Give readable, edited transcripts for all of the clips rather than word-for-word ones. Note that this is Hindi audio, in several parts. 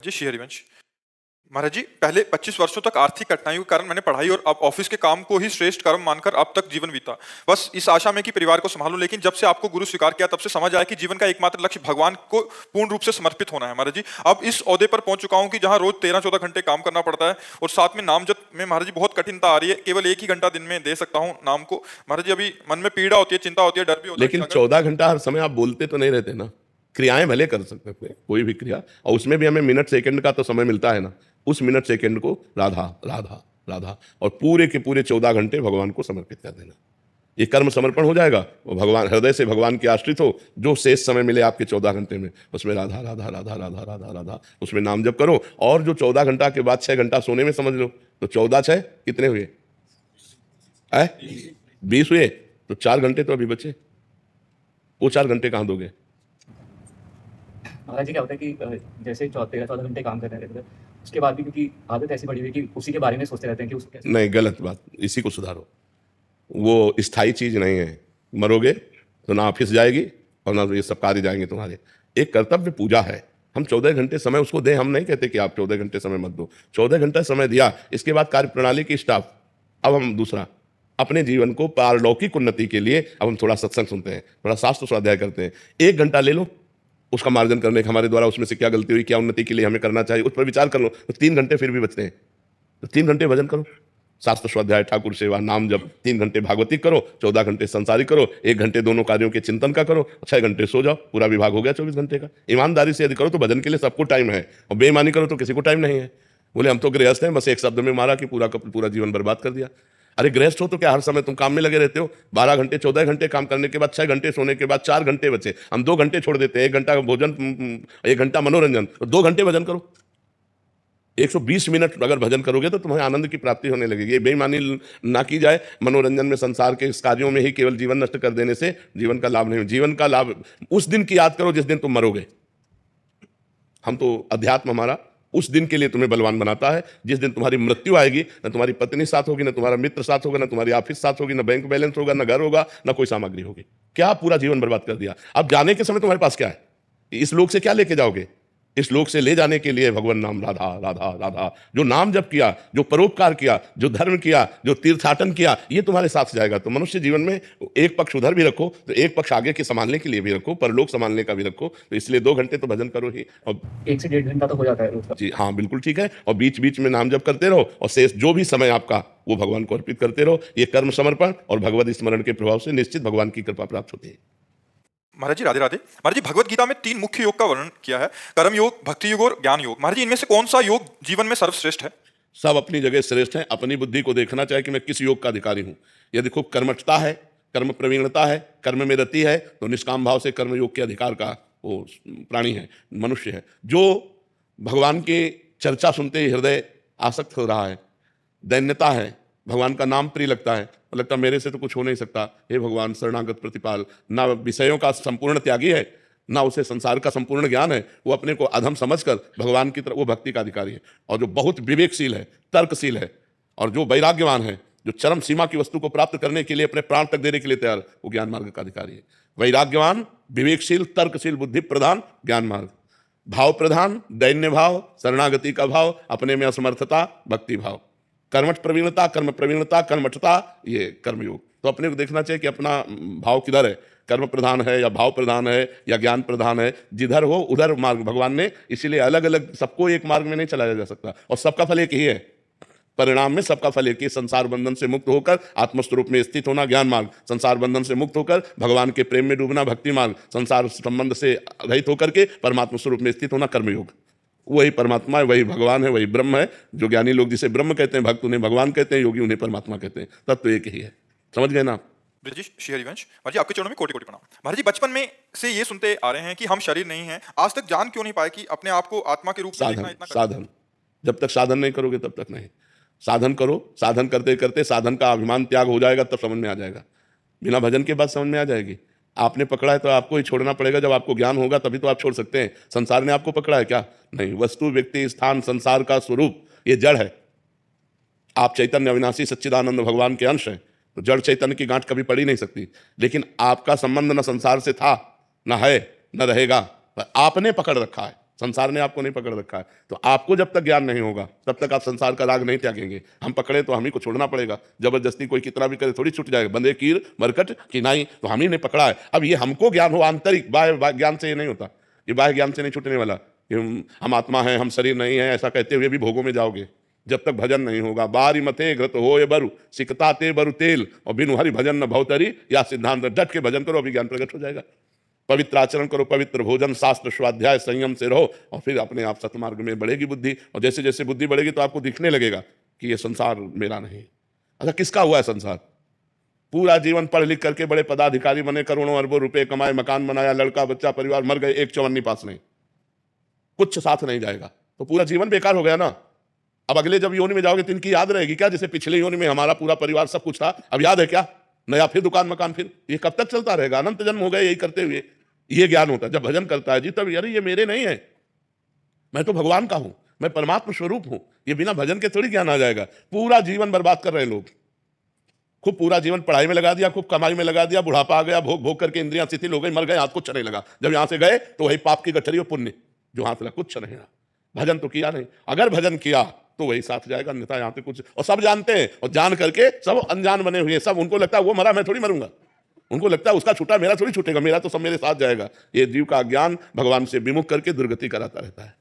जी, श्री हरिवंश। महाराज जी, पहले 25 वर्षों तक आर्थिक कठिनाइयों के कारण मैंने पढ़ाई और अब ऑफिस के काम को ही श्रेष्ठ कर्म मानकर अब तक जीवन बीता। बस इस आशा में कि परिवार को संभालूं, लेकिन जब से आपको गुरु स्वीकार किया तब से समझ आया कि जीवन का एकमात्र लक्ष्य भगवान को पूर्ण रूप से समर्पित होना है। महाराज जी, अब इस ओहदे पर पहुंच चुका हूं कि जहां रोज 13-14 घंटे काम करना पड़ता है और साथ में नाम जप में महाराज जी बहुत कठिनता आ रही है। केवल एक ही घंटा दिन में दे सकता हूँ नाम को। महाराज जी, अभी मन में पीड़ा होती है, चिंता होती है, डर भी होता है कि लेकिन अगर 14 घंटा हर समय आप बोलते तो नहीं रहते ना। क्रियाएं भले कर सकते थे, कोई भी क्रिया, और उसमें भी हमें मिनट सेकंड का तो समय मिलता है ना। उस मिनट सेकंड को राधा राधा राधा और पूरे के पूरे 14 घंटे भगवान को समर्पित कर देना। ये कर्म समर्पण हो जाएगा। वो भगवान हृदय से भगवान के आश्रित हो। जो शेष समय मिले आपके 14 घंटे में, उसमें राधा राधा राधा राधा राधा राधा, उसमें नाम जप करो। और जो 14 घंटा के बाद 6 घंटा सोने में समझ लो, तो 14 6 कितने हुए? 20 हुए। तो 4 घंटे तो अभी बचे। वो 4 घंटे कहाँ दोगे? महाराज जी, क्या होता है कि जैसे 13-14 घंटे काम करने रहते हैं, उसके बाद भी क्योंकि आदत ऐसी पड़ी हुई है कि उसी के बारे में सोचते रहते हैं कि उसको कैसे। नहीं, गलत बात, इसी को सुधारो। वो स्थायी चीज नहीं है। मरोगे तो ना ऑफिस जाएगी और ना ये सब कार्य जाएंगे तुम्हारे। एक कर्तव्य पूजा है। हम 14 घंटे समय उसको दें। हम नहीं कहते कि आप 14 घंटे समय मत दो। 14 घंटा समय दिया, इसके बाद कार्य प्रणाली की स्टाफ। अब हम दूसरा अपने जीवन को पारलौकिक उन्नति के लिए अब हम थोड़ा सत्संग सुनते हैं, थोड़ा शास्त्र स्वाध्याय करते हैं। 1 घंटा ले लो उसका मार्जन करने का, हमारे द्वारा उसमें से क्या गलती हुई, क्या उन्नति के लिए हमें करना चाहिए, उस पर विचार कर लो। तो 3 घंटे फिर भी बचते हैं। तो 3 घंटे भजन करो, शास्त्र स्वाध्याय, ठाकुर सेवा, नाम जप। 3 घंटे भागवती करो, 14 घंटे संसारी करो, 1 घंटे दोनों कार्यों के चिंतन का करो, 6 घंटे सो जाओ। पूरा विभाग हो गया 24 घंटे का। ईमानदारी से यदि करो तो भजन के लिए सबको टाइम है, और बेईमानी करो तो किसी को टाइम नहीं है। बोले हम तो गृहस्थ हैं, बस एक शब्द में मारा कि पूरा का पूरा जीवन बर्बाद कर दिया। अरे गृहस्थ हो तो क्या हर समय तुम काम में लगे रहते हो? 12 घंटे 14 घंटे काम करने के बाद 6 घंटे सोने के बाद 4 घंटे बचे। हम 2 घंटे छोड़ देते हैं। 1 घंटा भोजन, 1 घंटा मनोरंजन, 2 घंटे भजन करो। 120 मिनट अगर भजन करोगे तो तुम्हें आनंद की प्राप्ति होने लगेगी। ये बेईमानी ना की जाए। मनोरंजन में, संसार के इस कार्यों में ही केवल जीवन नष्ट कर देने से जीवन का लाभ नहीं। जीवन का लाभ उस दिन की याद करो जिस दिन तुम मरोगे। हम तो अध्यात्म हमारा उस दिन के लिए तुम्हें बलवान बनाता है जिस दिन तुम्हारी मृत्यु आएगी। न तुम्हारी पत्नी साथ होगी, न तुम्हारा मित्र साथ होगा, न तुम्हारी ऑफिस साथ होगी, न बैंक बैलेंस होगा, न घर होगा, न कोई सामग्री होगी। क्या पूरा जीवन बर्बाद कर दिया। अब जाने के समय तुम्हारे पास क्या है? इस लोक से क्या लेके जाओगे? इस लोक से ले जाने के लिए भगवान नाम, राधा राधा राधा। जो नाम जप किया, जो परोपकार किया, जो धर्म किया, जो तीर्थाटन किया, ये तुम्हारे साथ जाएगा। तो मनुष्य जीवन में एक पक्ष उधर भी रखो, तो एक पक्ष आगे के संभालने के लिए भी रखो, परलोक संभालने का भी रखो। तो इसलिए 2 घंटे तो भजन करो ही। और 1 से 1.5 घंटा तो हो जाता है रोज का। जी हाँ, बिल्कुल ठीक है। और बीच बीच में नाम जप करते रहो, और शेष जो भी समय आपका वो भगवान को अर्पित करते रहो। ये कर्म समर्पण और भगवत स्मरण के प्रभाव से निश्चित भगवान की कृपा प्राप्त होती है। महाराज जी, राधे राधे। महाराज जी, भगवत गीता में 3 मुख्य योग का वर्णन किया है, कर्म योग, भक्ति योग और ज्ञान योग। महाराज जी, इनमें से कौन सा योग जीवन में सर्वश्रेष्ठ है? सब अपनी जगह श्रेष्ठ हैं। अपनी बुद्धि को देखना चाहिए कि मैं किस योग का अधिकारी हूं। यदि खूब कर्मठता है, कर्म प्रवीणता है, कर्म में रति है, तो निष्काम भाव से कर्म योग के अधिकार का वो प्राणी है, मनुष्य है। जो भगवान की चर्चा सुनते ही हृदय आसक्त हो रहा है, दैन्यता है, भगवान का नाम प्रिय लगता है, लगता मेरे से तो कुछ हो नहीं सकता, हे भगवान शरणागत प्रतिपाल। ना विषयों का संपूर्ण त्यागी है, ना उसे संसार का संपूर्ण ज्ञान है। वो अपने को अधम समझकर भगवान की तरफ, वो भक्ति का अधिकारी है। और जो बहुत विवेकशील है, तर्कशील है, और जो वैराग्यवान है, जो चरम सीमा की वस्तु को प्राप्त करने के लिए अपने प्राण तक देने के लिए तैयार, वो ज्ञान मार्ग का अधिकारी है। वैराग्यवान, विवेकशील, तर्कशील, बुद्धि प्रधान, ज्ञान मार्ग। भाव प्रधान, दैन्य भाव, शरणागति का भाव, अपने में असमर्थता, भक्ति भाव। कर्मठ प्रवीणता, कर्म प्रवीणता, कर्मठता, ये कर्मयोग। तो अपने को देखना चाहिए कि अपना भाव किधर है, कर्म प्रधान है या भाव प्रधान है या ज्ञान प्रधान है। जिधर हो उधर मार्ग भगवान ने, इसीलिए अलग अलग सबको एक मार्ग में नहीं चलाया जा सकता। और सबका फल एक ही है। परिणाम में सबका फल एक ही। संसार बंधन से मुक्त होकर आत्मस्वरूप में स्थित होना, ज्ञान मार्ग। संसार बंधन से मुक्त होकर भगवान के प्रेम में डूबना, भक्ति मार्ग। संसार संबंध से रहित होकर के परमात्मा स्वरूप में स्थित होना, कर्मयोग। वही परमात्मा है, वही भगवान है, वही ब्रह्म है। जो ज्ञानी लोग जिसे ब्रह्म कहते हैं, भक्त उन्हें भगवान कहते हैं, योगी उन्हें परमात्मा कहते हैं। तत्व एक ही है। समझ गए ना आप? ब्रजेश, श्री हरिवंश। महाराज जी, आपके चरणों में कोटि कोटि प्रणाम। महाराज जी, बचपन में से ये सुनते आ रहे हैं कि हम शरीर नहीं हैं। आज तक जान क्यों नहीं पाए कि अपने आप को आत्मा के रूप में देखना साधन, इतना साधन। जब तक साधन नहीं करोगे तब तक नहीं। साधन करो, साधन करते करते साधन का अभिमान त्याग हो जाएगा, तब समझ में आ जाएगा। बिना भजन के बाद समझ में आ जाएगी। आपने पकड़ा है तो आपको ही छोड़ना पड़ेगा। जब आपको ज्ञान होगा तभी तो आप छोड़ सकते हैं। संसार ने आपको पकड़ा है क्या? नहीं। वस्तु, व्यक्ति, स्थान, संसार का स्वरूप ये जड़ है। आप चैतन्य अविनाशी सच्चिदानंद भगवान के अंश हैं, तो जड़ चैतन्य की गांठ कभी पड़ी नहीं सकती। लेकिन आपका संबंध न संसार से था, न है, न रहेगा, पर आपने पकड़ रखा है। संसार ने आपको नहीं पकड़ रखा है। तो आपको जब तक ज्ञान नहीं होगा तब तक आप संसार का राग नहीं त्यागेंगे। हम पकड़े तो हम ही को छोड़ना पड़ेगा, जबरदस्ती कोई कितना भी करे थोड़ी छूट जाएगा। बंदे कीर मरकट की नाई, तो हम ही ने पकड़ा है। अब ये हमको ज्ञान हो आंतरिक, बाह्य ज्ञान से ये नहीं होता, ये बाह्य ज्ञान से नहीं छूटने वाला। हम आत्मा हैं, हम शरीर नहीं है, ऐसा कहते हुए भी भोगों में जाओगे जब तक भजन नहीं होगा। बारी मथे घृत हो ये बरु सिकता ते बरु तेल, और बिनु हरि भजन न भवतरी, या सिद्धांत। डट के भजन करो, अभी ज्ञान प्रकट हो जाएगा। पवित्र आचरण करो, पवित्र भोजन, शास्त्र स्वाध्याय, संयम से रहो, और फिर अपने आप सतमार्ग में बढ़ेगी बुद्धि। और जैसे जैसे बुद्धि बढ़ेगी तो आपको दिखने लगेगा कि ये संसार मेरा नहीं। अच्छा, किसका हुआ है संसार? पूरा जीवन पढ़ लिख करके बड़े पदाधिकारी बने, करोड़ों अरबों रुपए कमाए, मकान बनाया, लड़का बच्चा परिवार, मर गए, एक चवन्नी पास नहीं, कुछ साथ नहीं जाएगा, तो पूरा जीवन बेकार हो गया ना। अब अगले जब योनि में जाओगे तो इनकी याद रहेगी क्या? जैसे पिछले योनि में हमारा पूरा परिवार सब कुछ था, अब याद है क्या? नया फिर दुकान मकान, फिर ये कब तक चलता रहेगा? अनंत जन्म हो गए यही करते हुए। ये ज्ञान होता है जब भजन करता है जी, तब यार ये मेरे नहीं है, मैं तो भगवान का हूं, मैं परमात्मा स्वरूप हूं। ये बिना भजन के थोड़ी ज्ञान आ जाएगा। पूरा जीवन बर्बाद कर रहे हैं लोग, खूब पूरा जीवन पढ़ाई में लगा दिया, खूब कमाई में लगा दिया, बुढ़ापा आ गया, भोग भोग करके इंद्रियां शिथिल हो गई, मर गए, हाथ कुछ नहीं लगा। जब यहां से गए तो वही पाप की गठरी और पुण्य जो हाथ लगा, कुछ नहीं रहा। भजन तो किया नहीं, अगर भजन किया तो वही साथ जाएगा, अन्यथा यहाँ पे कुछ। और सब जानते हैं, और जान करके सब अनजान बने हुए, सब उनको लगता है वो मरा मैं थोड़ी मरूंगा, उनको लगता है उसका छूटा मेरा थोड़ी छूटेगा, मेरा तो सब मेरे साथ जाएगा। ये जीव का ज्ञान भगवान से विमुख करके दुर्गति कराता रहता है।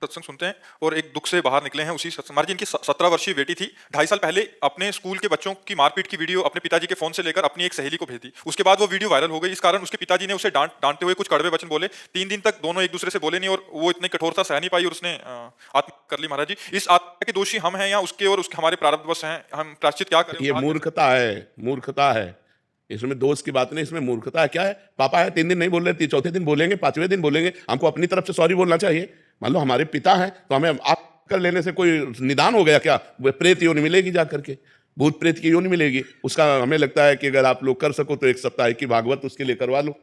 सत्संग सुनते हैं और एक दुख से बाहर निकले हैं उसी सत्संग। महाराज जी, इनकी 17 वर्षीय बेटी थी, 2.5 साल पहले अपने स्कूल के बच्चों की मारपीट की वीडियो अपने पिताजी के फोन से लेकर अपनी एक सहेली को भेज दी। उसके बाद वो वीडियो वायरल हो गई। इस कारण उसके पिताजी ने उसे डांटते हुए कुछ कड़वे वचन बोले। 3 दिन तक दोनों एक दूसरे से बोले नहीं और वो इतनी कठोरता सह नहीं पाई और उसने आत्महत्या कर ली। महाराज जी, इस आत्महत्या के दोषी हम हैं या उसके और उसके हमारे प्रारब्धवश हैं? हम प्रायश्चित क्या करें? ये मूर्खता है, मूर्खता है, इसमें दोष की बात नहीं, इसमें मूर्खता है। क्या है? पापा है 3 दिन नहीं बोल रहे, चौथे दिन बोलेंगे, 5वें दिन बोलेंगे। हमको अपनी तरफ से सॉरी बोलना चाहिए। मान लो हमारे पिता हैं तो हमें आप कर लेने से कोई निदान हो गया क्या? प्रेत योनि मिलेगी जा करके, भूत प्रेत की योनि मिलेगी। उसका हमें लगता है कि अगर आप लोग कर सको तो 1 सप्ताह की भागवत उसके लिए करवा लो,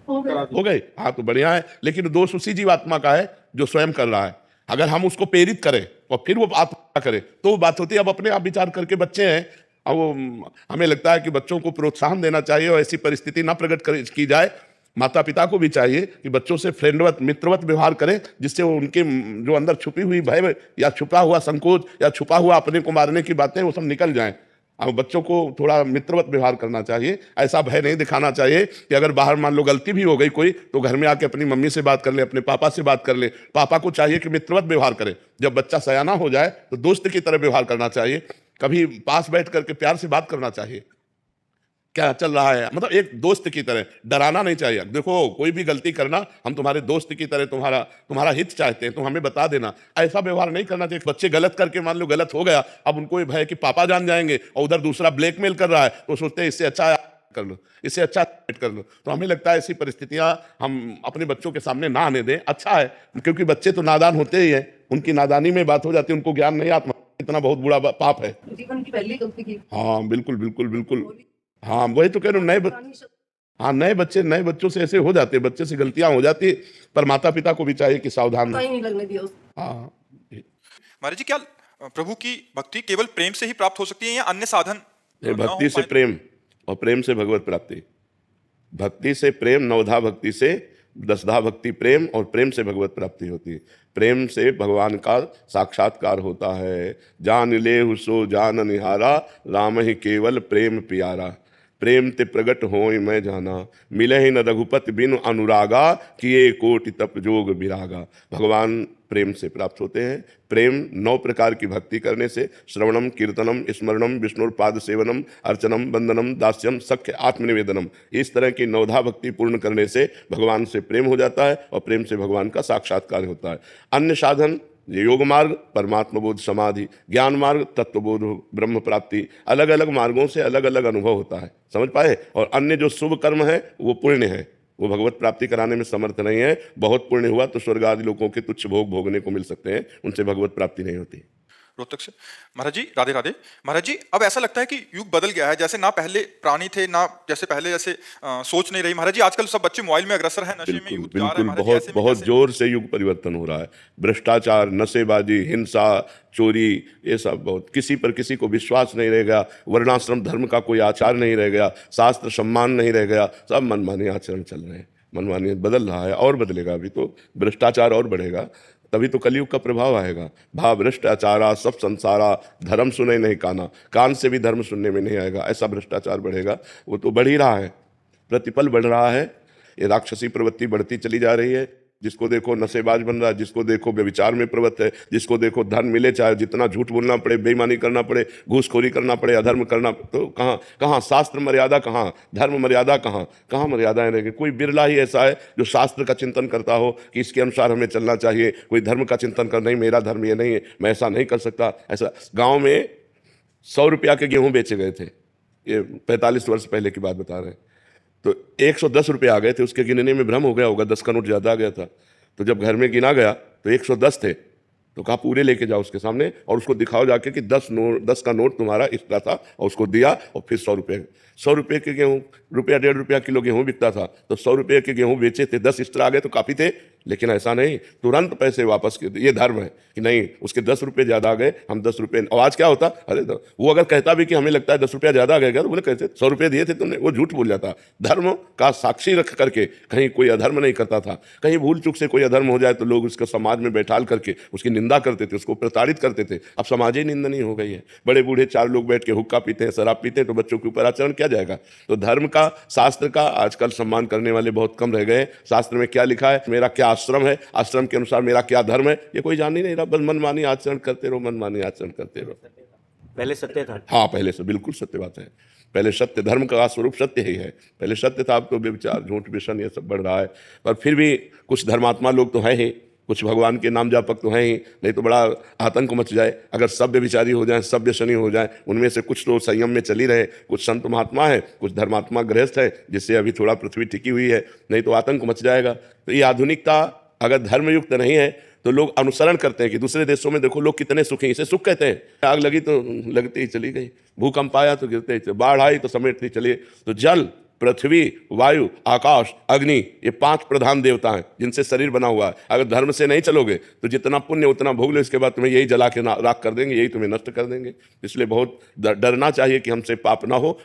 हो गए। हाँ, तो बढ़िया है, लेकिन दोष उसी जीवात्मा का है जो स्वयं कर रहा है। अगर हम उसको प्रेरित करें और फिर वो आत्मा करे तो वो बात होती है। अब अपने आप विचार करके, बच्चे हैं, अब हमें लगता है कि बच्चों को प्रोत्साहन देना चाहिए और ऐसी परिस्थिति ना प्रकट की जाए। माता पिता को भी चाहिए कि बच्चों से फ्रेंडवत, मित्रवत व्यवहार करें, जिससे वो उनके जो अंदर छुपी हुई भय या छुपा हुआ संकोच या छुपा हुआ अपने को मारने की बातें वो सब निकल जाएं। अब बच्चों को थोड़ा मित्रवत व्यवहार करना चाहिए, ऐसा भय नहीं दिखाना चाहिए कि अगर बाहर मान लो गलती भी हो गई कोई, तो घर में आके अपनी मम्मी से बात कर ले, अपने पापा से बात कर ले। पापा को चाहिए कि मित्रवत व्यवहार करे। जब बच्चा सयाना हो जाए तो दोस्त की तरह व्यवहार करना चाहिए, कभी पास बैठ करके प्यार से बात करना चाहिए, क्या चल रहा है, मतलब एक दोस्त की तरह, डराना नहीं चाहिए। देखो, कोई भी गलती करना, हम तुम्हारे दोस्त की तरह तुम्हारा हित चाहते हैं, तुम हमें बता देना, ऐसा व्यवहार नहीं करना चाहिए। बच्चे गलत करके मान लो गलत हो गया, अब उनको ये भय कि पापा जान जाएंगे और उधर दूसरा ब्लैकमेल कर रहा है, तो सोचते हैं इससे अच्छा कर लो, इससे अच्छा कर लो। तो हमें लगता है ऐसी परिस्थितियां हम अपने बच्चों के सामने ना आने दें। अच्छा है, क्योंकि बच्चे तो नादान होते ही हैं, उनकी नादानी में बात हो जाती है, उनको ज्ञान नहीं, आत्मा इतना बहुत बुरा पाप है। जीवन की पहली गलती की। हाँ बिल्कुल बिल्कुल बिल्कुल, हाँ वही तो कह रहा हूँ। नए बच्चों से ऐसे हो जाते हैं, बच्चे से गलतियां हो जाती, पर माता पिता को भी चाहिए कि सावधान कहीं नहीं लगने दिया उसको। हाँ। महाराज जी, क्या प्रभु की भक्ति केवल प्रेम से ही प्राप्त हो सकती है या अन्य साधन? भक्ति से प्रेम और प्रेम से भगवत प्राप्ति। भक्ति से प्रेम, नवधा भक्ति से 10धा भक्ति प्रेम, और प्रेम से भगवत प्राप्ति होती है। प्रेम से भगवान का साक्षात्कार होता है। जान ले सो जान निहारा, राम ही केवल प्रेम प्यारा। प्रेम ते प्रगट होय मैं जाना, मिले ही न रघुपति बिनु अनुरागा, किए कोटि तप जोग विरागा। भगवान प्रेम से प्राप्त होते हैं। प्रेम 9 प्रकार की भक्ति करने से, श्रवणम, कीर्तनम, स्मरणम, विष्णुपाद सेवनम, अर्चनम, वंदनम, दास्यम, सख्य, आत्मनिवेदनम, इस तरह की 9धा भक्ति पूर्ण करने से भगवान से प्रेम हो जाता है और प्रेम से भगवान का साक्षात्कार होता है। अन्य साधन, योग मार्ग, परमात्म बोध समाधि, ज्ञान मार्ग, तत्वबोध, ब्रह्म प्राप्ति, अलग अलग मार्गों से अलग अलग अनुभव होता है, समझ पाए। और अन्य जो शुभ कर्म है वो पुण्य है, वो भगवत प्राप्ति कराने में समर्थ नहीं है। बहुत पुण्य हुआ तो स्वर्ग आदि लोगों के तुच्छ भोग भोगने को मिल सकते हैं, उनसे भगवत प्राप्ति नहीं होती। रोहतक से महाराज जी, राधे राधे। महाराज जी, अब ऐसा लगता है कि युग बदल गया है, जैसे ना पहले प्राणी थे, ना जैसे पहले जैसे सोच नहीं रही। महाराज जी, आजकल सब बच्चे मोबाइल में अग्रसर हैं, नशे में यूथ जा रहे हैं। बिल्कुल, बहुत जोर से युग परिवर्तन हो रहा है। भ्रष्टाचार, नशेबाजी, हिंसा, चोरी, ये सब बहुत। किसी पर किसी को विश्वास नहीं रह गया, वर्णाश्रम धर्म का कोई आचार नहीं रह गया, शास्त्र सम्मान नहीं रह गया, सब मनमानी आचरण चल रहे हैं। मनमानी बदल रहा है और बदलेगा, अभी तो भ्रष्टाचार और बढ़ेगा, तभी तो कलयुग का प्रभाव आएगा। भा भ्रष्टाचारा सब संसारा, धर्म सुने नहीं काना, कान से भी धर्म सुनने में नहीं आएगा, ऐसा भ्रष्टाचार बढ़ेगा। वो तो बढ़ ही रहा है, प्रतिपल बढ़ रहा है, ये राक्षसी प्रवृत्ति बढ़ती चली जा रही है। जिसको देखो नशेबाज बन रहा है, जिसको देखो व्यभिचार में प्रवृत्त है, जिसको देखो धन मिले चाहे जितना झूठ बोलना पड़े, बेईमानी करना पड़े, घूसखोरी करना पड़े, अधर्म करना, तो कहाँ कहाँ शास्त्र मर्यादा, कहाँ धर्म मर्यादा, कहाँ मर्यादाएं रहेंगी। कोई बिरला ही ऐसा है जो शास्त्र का चिंतन करता हो कि इसके अनुसार हमें चलना चाहिए, कोई धर्म का चिंतन कर, नहीं मेरा धर्म ये नहीं है, मैं ऐसा नहीं कर सकता। ऐसा गाँव में 100 रुपया के गेहूँ बेचे गए थे, ये 45 वर्ष पहले की बात बता रहे हैं, तो 110 रुपये आ गए थे, उसके गिनने में भ्रम हो गया होगा, 10 का नोट ज़्यादा आ गया था। तो जब घर में गिना गया तो 110 थे, तो कहा पूरे लेके जाओ उसके सामने और उसको दिखाओ जाके कि 10 का नोट तुम्हारा इसका था, और उसको दिया, और फिर 100 रुपये के गेहूँ, रुपया 1.5 रुपया किलो गेहूँ बिकता था, तो 100 रुपये के गेहूँ बेचे थे, 10 इस तरह आ गए तो काफ़ी थे। लेकिन ऐसा नहीं, तुरंत पैसे वापस कर, ये धर्म है कि नहीं उसके 10 रुपये ज़्यादा आ गए, हम 10 रुपये। और आज क्या होता, अरे वो अगर कहता भी कि हमें लगता है 10 रुपया ज़्यादा आ गया, तो बोले कैसे 100 रुपये दिए थे तुमने, वो झूठ बोल जाता। धर्म का साक्षी रख करके कहीं कोई अधर्म नहीं करता था। कहीं भूल चूक से कोई अधर्म हो जाए तो लोग उसको समाज में बैठाल करके उसकी निंदा करते थे, उसको प्रताड़ित करते थे। अब समाज ही निंदनीय हो गई है, बड़े बूढ़े 4 लोग बैठ के हुक्का पीते हैं, शराब पीते हैं, तो बच्चों के ऊपर आचरण क्या जाएगा। तो धर्म का, शास्त्र का आजकल सम्मान करने वाले बहुत कम रह गए। शास्त्र में क्या लिखा है, मेरा क्या आश्रम है, आश्रम के अनुसार मेरा क्या धर्म है, ये कोई जान ही नहीं रहा। बस मनमानी आचरण करते रहो, मनमानी आचरण करते रहो। पहले सत्य था। हाँ, पहले से बिल्कुल सत्य बात है। पहले सत्य, धर्म का स्वरूप सत्य ही है। पहले सत्य था, अब तो व्यभिचार, झूठ, व्यसन ये सब बढ़ रहा है। पर फिर भी कुछ धर्मात्मा लोग तो हैं ही, कुछ भगवान के नाम जापक तो हैं ही, नहीं तो बड़ा आतंक मच जाए अगर सब व्यभिचारी हो जाएं, सब व्यसनी हो जाएं। उनमें से कुछ तो संयम में चली रहे, कुछ संत महात्मा है, कुछ धर्मात्मा गृहस्थ है, जिससे अभी थोड़ा पृथ्वी टिकी हुई है, नहीं तो आतंक मच जाएगा। तो ये आधुनिकता अगर धर्मयुक्त नहीं है तो लोग अनुसरण करते हैं कि दूसरे देशों में देखो लोग कितने सुखी, इसे सुख कहते हैं। आग लगी तो लगती ही चली गई, भूकंप आया तो गिरते ही, बाढ़ आई तो समेटती चली। तो जल, पृथ्वी, वायु, आकाश, अग्नि, ये 5 प्रधान देवता हैं जिनसे शरीर बना हुआ है। अगर धर्म से नहीं चलोगे तो जितना पुण्य उतना भोग लो, इसके बाद तुम्हें यही जला के राख कर देंगे, यही तुम्हें नष्ट कर देंगे। इसलिए बहुत डरना चाहिए कि हमसे पाप ना हो।